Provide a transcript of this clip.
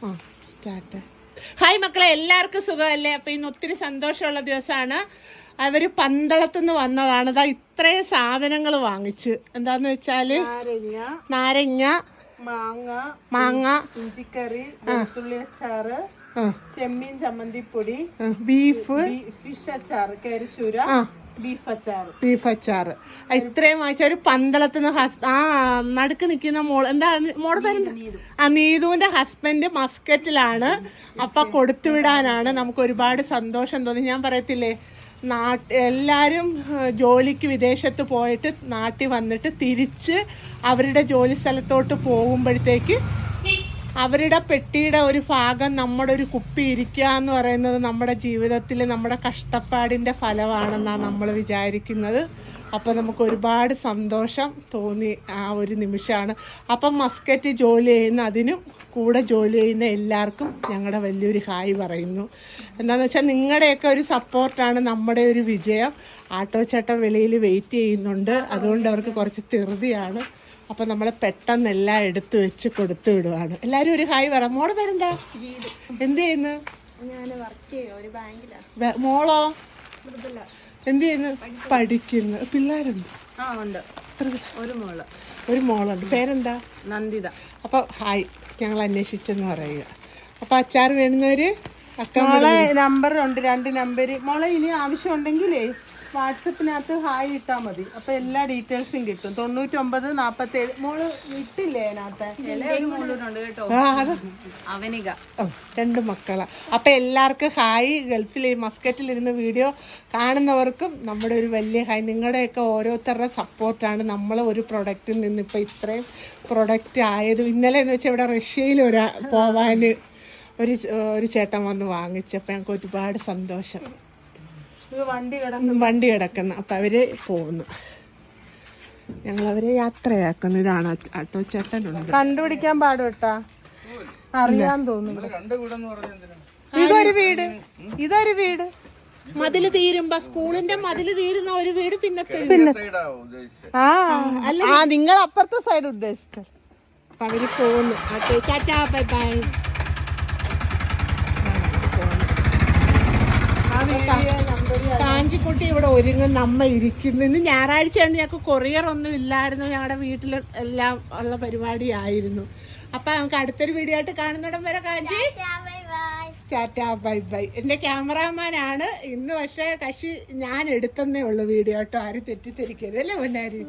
Start. Hi മക്കളെ, എല്ലാവർക്കും സുഖമല്ലേ? അപ്പം ഇന്ന് ഒത്തിരി സന്തോഷമുള്ള ദിവസമാണ്. അവർ പന്തളത്തുനിന്ന് വന്നതാണ്. ഇതാ ഇത്രയും സാധനങ്ങൾ വാങ്ങിച്ചു. എന്താന്ന് വെച്ചാൽ നാരങ്ങ, മാങ്ങ, ഇഞ്ചിക്കറി, വെളുത്തുള്ളി അച്ചാറ്, ചെമ്മീൻ ചമ്മന്തിപ്പൊടി, ബീഫ്, ഫിഷ് അച്ചാറ്, കരിച്ചൂര, ബീഫ് അച്ചാറ് ഇത്രയും വാങ്ങിച്ച ഒരു പന്തളത്തുനിന്ന് നടുക്ക് നിൽക്കുന്ന മോൾ, എന്താ മോളുടെ പേര്? നീതുവിന്റെ ഹസ്ബൻഡ് മസ്കറ്റിലാണ്. അപ്പൊ കൊടുത്തുവിടാനാണ്. നമുക്ക് ഒരുപാട് സന്തോഷം തോന്നി. ഞാൻ പറയത്തില്ലേ, എല്ലാവരും ജോലിക്ക് വിദേശത്ത് പോയിട്ട് നാട്ടിൽ വന്നിട്ട് തിരിച്ച് അവരുടെ ജോലി സ്ഥലത്തോട്ട് പോകുമ്പോഴത്തേക്ക് അവരുടെ പെട്ടിയുടെ ഒരു ഭാഗം നമ്മുടെ ഒരു കുപ്പി ഇരിക്കുക എന്ന് പറയുന്നത് നമ്മുടെ ജീവിതത്തിൽ നമ്മുടെ കഷ്ടപ്പാടിൻ്റെ ഫലമാണെന്നാണ് നമ്മൾ വിചാരിക്കുന്നത്. അപ്പം നമുക്ക് ഒരുപാട് സന്തോഷം തോന്നി ആ ഒരു നിമിഷമാണ്. അപ്പം മസ്കറ്റ് ജോലി ചെയ്യുന്ന, അതിനും കൂടെ ജോലി ചെയ്യുന്ന എല്ലാവർക്കും ഞങ്ങളുടെ വലിയൊരു ഹായ് പറയുന്നു. എന്താണെന്ന് വെച്ചാൽ നിങ്ങളുടെയൊക്കെ ഒരു സപ്പോർട്ടാണ് നമ്മുടെ ഒരു വിജയം. ആട്ടോ ചേട്ടൻ വെളിയിൽ വെയിറ്റ് ചെയ്യുന്നുണ്ട്, അതുകൊണ്ട് അവർക്ക് കുറച്ച് ധൃതിയാണ്. അപ്പം നമ്മൾ പെട്ടെന്ന് എല്ലാം എടുത്തു വെച്ച് കൊടുത്തു വിടുവാണ്. എല്ലാവരും ഒരു ഹായ് പറ. മോളെ പേരെന്താ? എന്ത് ചെയ്യുന്നു? മോളോ എന്ത് ചെയ്യുന്നു? പഠിക്കുന്നു. പിള്ളേരുണ്ട്? ഒരു മോളുണ്ട്. പേരെന്താ? നന്ദിത. അപ്പോൾ ഹായ്, ഞങ്ങൾ അന്വേഷിച്ചെന്ന് പറയുക. അപ്പോൾ അച്ചാർ വേണ്ടുന്നവര് മോളെ നമ്പറുണ്ട്, 2 നമ്പർ. മോളെ ഇനി ആവശ്യമുണ്ടെങ്കിലേ വാട്സപ്പിനകത്ത് ഹായ് ഇട്ടാൽ മതി. അപ്പൊ എല്ലാ ഡീറ്റെയിൽസും കിട്ടും. 99 47. മോള് ഇട്ടില്ലേ അതിനകത്ത്? 2 മക്കളാ. അപ്പൊ എല്ലാവർക്കും ഹായ്. ഗൾഫിൽ മസ്കറ്റിലിരുന്ന് വീഡിയോ കാണുന്നവർക്കും നമ്മുടെ ഒരു വലിയ ഹായ്. നിങ്ങളുടെയൊക്കെ ഓരോരുത്തരുടെ സപ്പോർട്ടാണ് നമ്മൾ ഒരു പ്രൊഡക്റ്റിൽ നിന്ന് ഇപ്പം ഇത്രയും പ്രൊഡക്റ്റ് ആയത്. ഇന്നലെ എന്ന് വെച്ചാൽ ഇവിടെ റഷ്യയിൽ പോവാൻ ഒരു ചേട്ടൻ വന്ന് വാങ്ങിച്ചപ്പോൾ ഞങ്ങൾക്ക് ഒരുപാട് സന്തോഷം. വണ്ടി കിടക്കുന്നു. അപ്പം അവര് പോകുന്നു, ഞങ്ങളവരെ യാത്രയാക്കുന്നു. ഇതാണ് ആട്ടോ ചേട്ടനുണ്ട്. കണ്ടുപിടിക്കാൻ പാടുപെട്ടാ അറിയാൻ തോന്നുന്നു. ഇതൊരു വീട് മതില് തീരുമ്പോ, സ്കൂളിന്റെ മതില് തീരുന്ന ഒരു വീട്. പിന്നെ നിങ്ങൾ അപ്പുറത്തെ സൈഡ് ഉദ്ദേശിച്ച. അപ്പൊ അവര് പോകുന്നു. Tata bye bye. കാഞ്ചിക്കുട്ടി ഇവിടെ ഒരുങ്ങും, നമ്മ ഇരിക്കുന്നു. ഇന്ന് ഞായറാഴ്ചയാണ്, ഞങ്ങൾക്ക് കൊറിയർ ഒന്നും ഇല്ലായിരുന്നു. ഞങ്ങളുടെ വീട്ടിൽ എല്ലാം ഉള്ള പരിപാടിയായിരുന്നു. അപ്പൊ നമുക്ക് അടുത്തൊരു വീഡിയോ ആയിട്ട് കാണുന്നിടം വരെ കാഞ്ചി ടാറ്റാ ബൈ ബൈ. എന്റെ ക്യാമറാമാനാണ് ഇന്ന്. പക്ഷെ കശി ഞാൻ എടുത്തന്നേ ഉള്ളു വീഡിയോ കേട്ടോ, ആരും തെറ്റിദ്ധരിക്കരുത് അല്ലേ പൊന്നാരി.